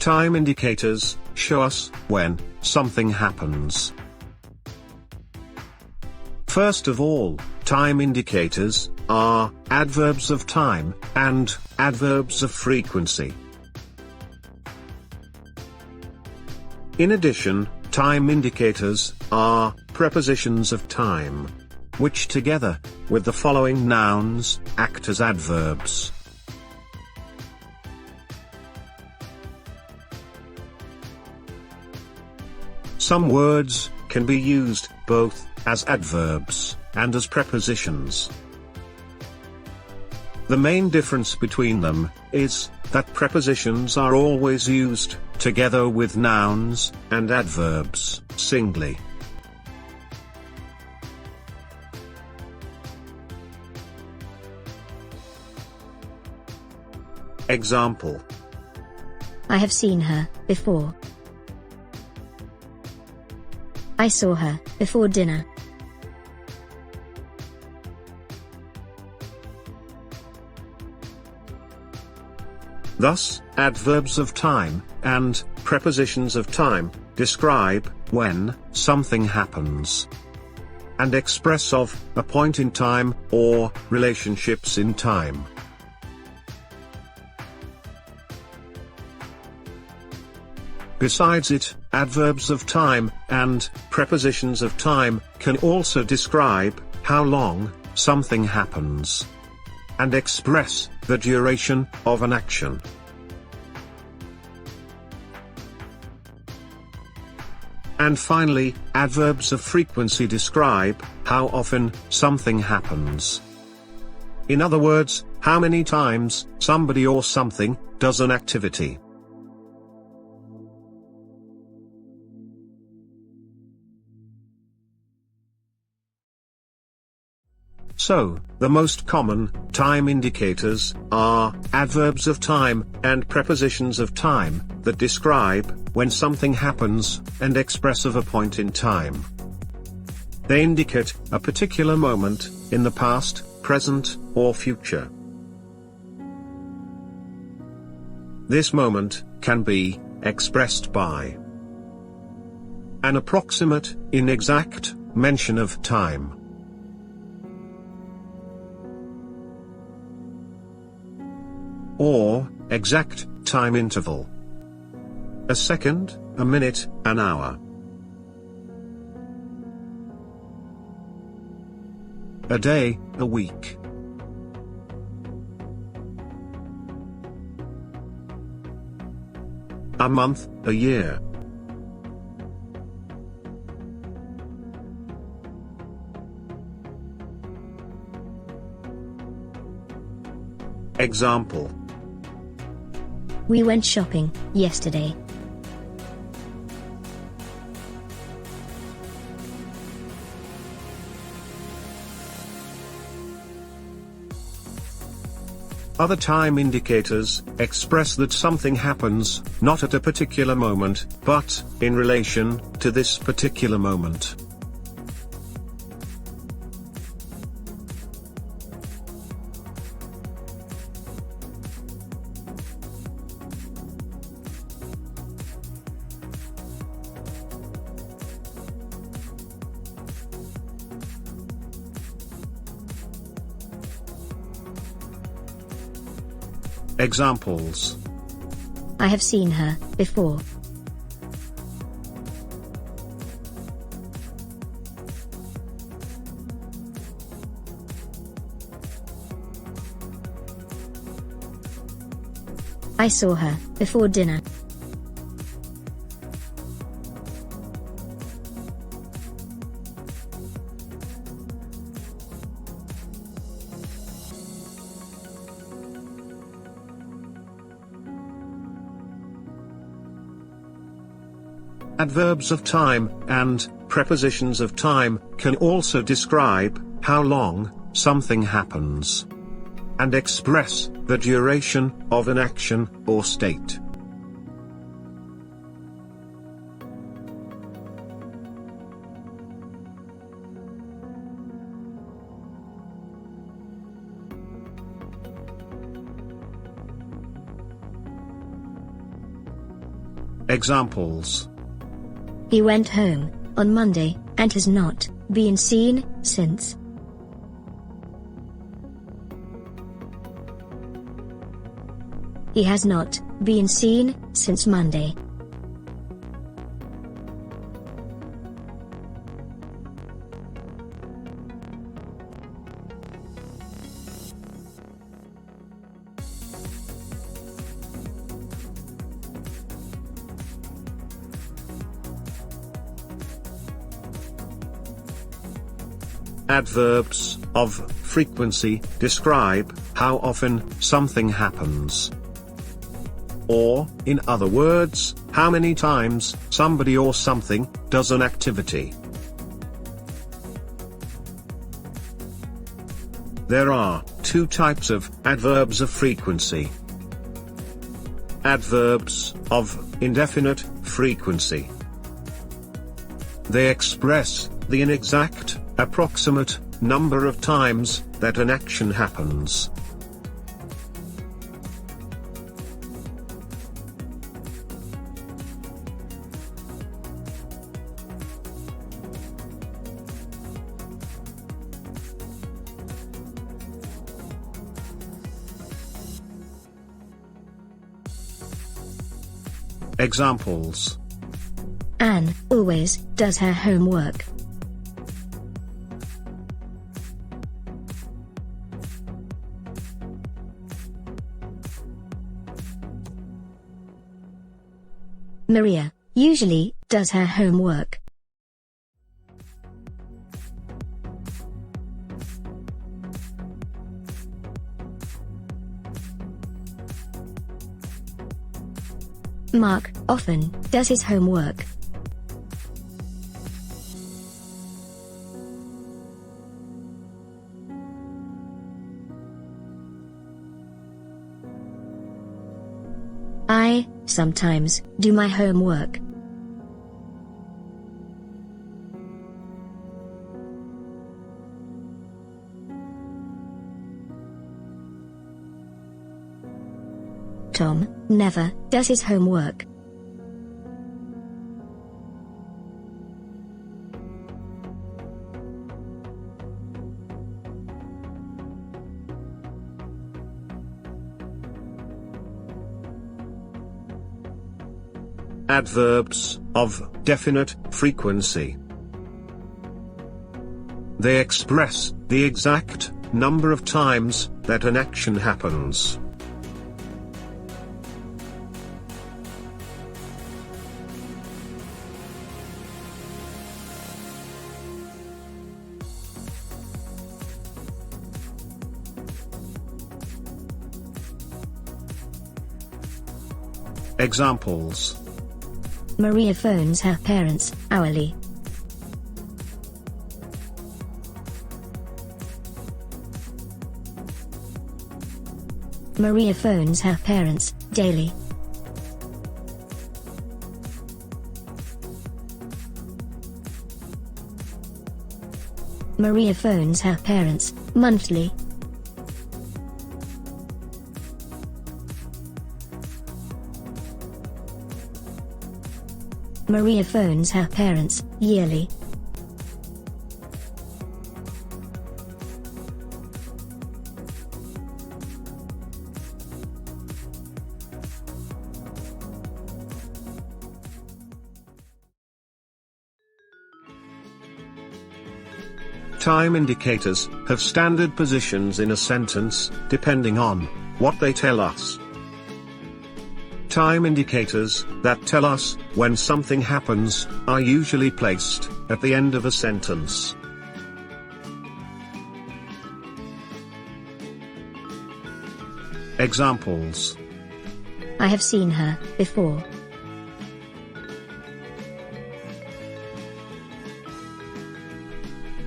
Time indicators show us when something happens. First of all, time indicators are adverbs of time and adverbs of frequency. In addition, time indicators are prepositions of time, which together with the following nouns act as adverbs. Some words can be used both as adverbs and as prepositions. The main difference between them is that prepositions are always used together with nouns and adverbs singly. Example: I have seen her before. I saw her before dinner. Thus, adverbs of time and prepositions of time describe when something happens and express of a point in time or relationships in time. Besides it, adverbs of time and prepositions of time can also describe how long something happens and express the duration of an action. And finally, adverbs of frequency describe how often something happens. In other words, how many times somebody or something does an activity. So, the most common time indicators are adverbs of time and prepositions of time that describe when something happens and express of a point in time. They indicate a particular moment in the past, present, or future. This moment can be expressed by an approximate, inexact mention of time, or exact time interval. A second, a minute, an hour. A day, a week. A month, a year. Example: We went shopping yesterday. Other time indicators express that something happens not at a particular moment, but in relation to this particular moment. Examples: I have seen her before. I saw her before dinner. Adverbs of time and prepositions of time can also describe how long something happens and express the duration of an action or state. Examples. He went home on Monday and has not been seen since. He has not been seen since Monday. Adverbs of frequency describe how often something happens. Or, in other words, how many times somebody or something does an activity. There are two types of adverbs of frequency. Adverbs of indefinite frequency. They express the inexact, approximate number of times that an action happens. Examples. Anne always does her homework. Maria usually does her homework. Mark often does his homework. I sometimes do my homework. Tom never does his homework. Adverbs of definite frequency. They express the exact number of times that an action happens. Examples. Maria phones her parents hourly. Maria phones her parents daily. Maria phones her parents monthly. Maria phones her parents yearly. Time indicators have standard positions in a sentence, depending on what they tell us. Time indicators that tell us when something happens are usually placed at the end of a sentence. Examples. I have seen her before.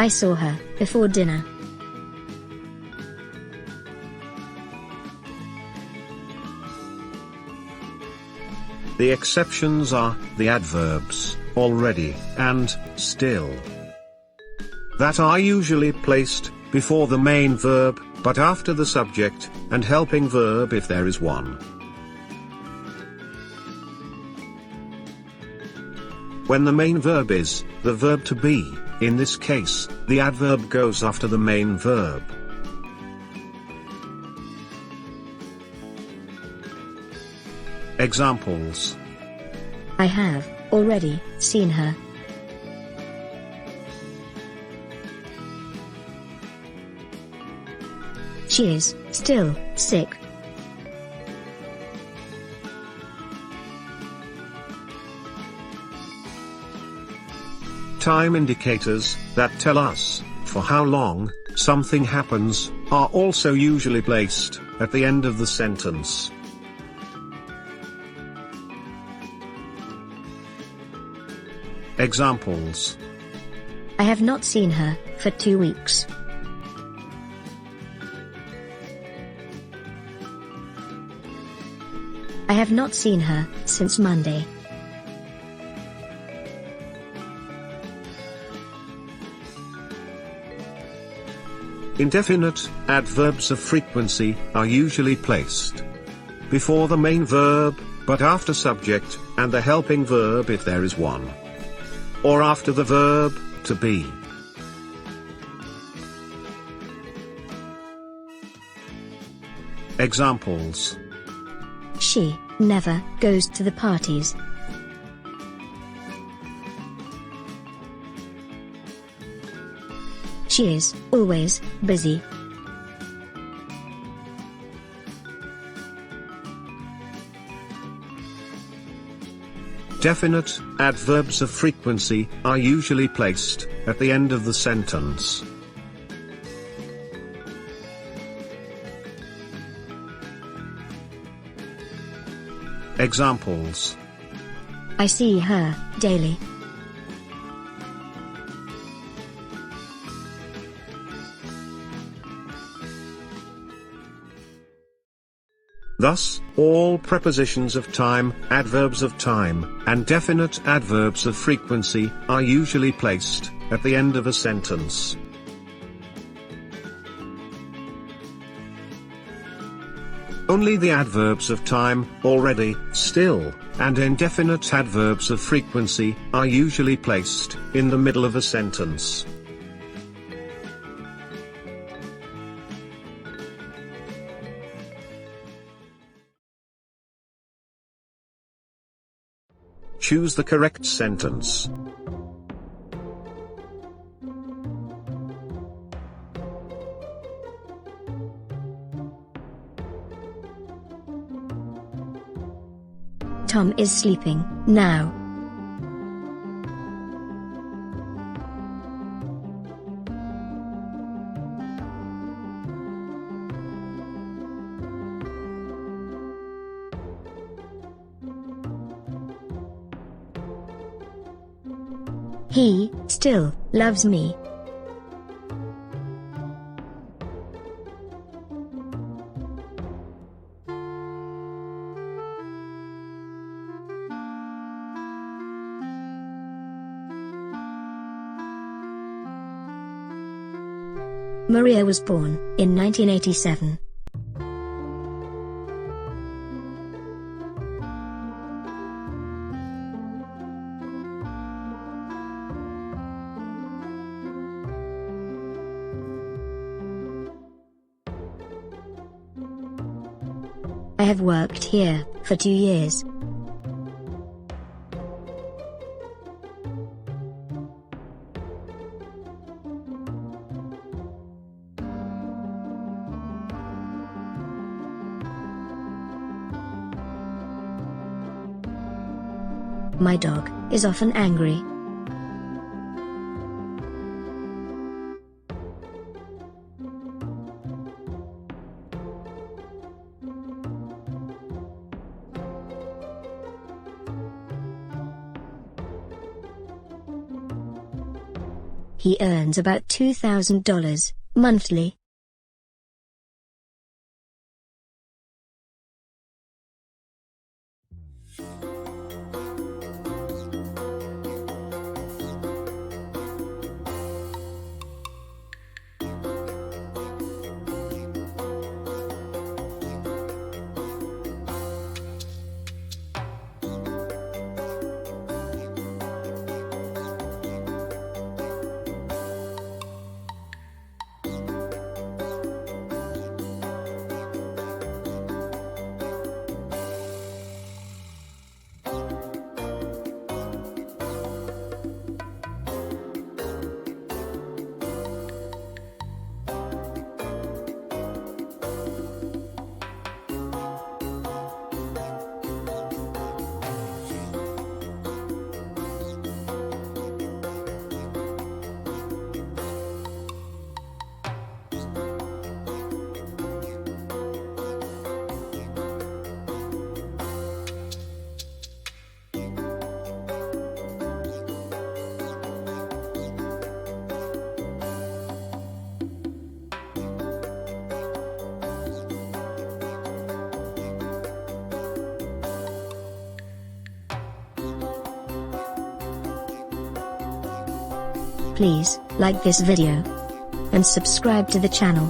I saw her before dinner. The exceptions are the adverbs already and still. That are usually placed before the main verb, but after the subject and helping verb if there is one. when the main verb is the verb to be. In this case, the adverb goes after the main verb. Examples: I have already seen her. She is still sick. Time indicators that tell us for how long something happens are also usually placed at the end of the sentence. Examples: I have not seen her for 2 weeks. I have not seen her since Monday. Indefinite adverbs of frequency are usually placed before the main verb, but after subject and the helping verb if there is one, or after the verb to be. Examples: She never goes to the parties. She is always busy. Definite adverbs of frequency are usually placed at the end of the sentence. Examples: I see her daily. Thus, all prepositions of time, adverbs of time, and definite adverbs of frequency are usually placed at the end of a sentence. Only the adverbs of time, already, still, and indefinite adverbs of frequency are usually placed in the middle of a sentence. Choose the correct sentence. Tom is sleeping now. He still loves me. Maria was born in 1987. I have worked here for 2 years. My dog is often angry. He earns about $2,000 monthly. Please like this video and subscribe to the channel.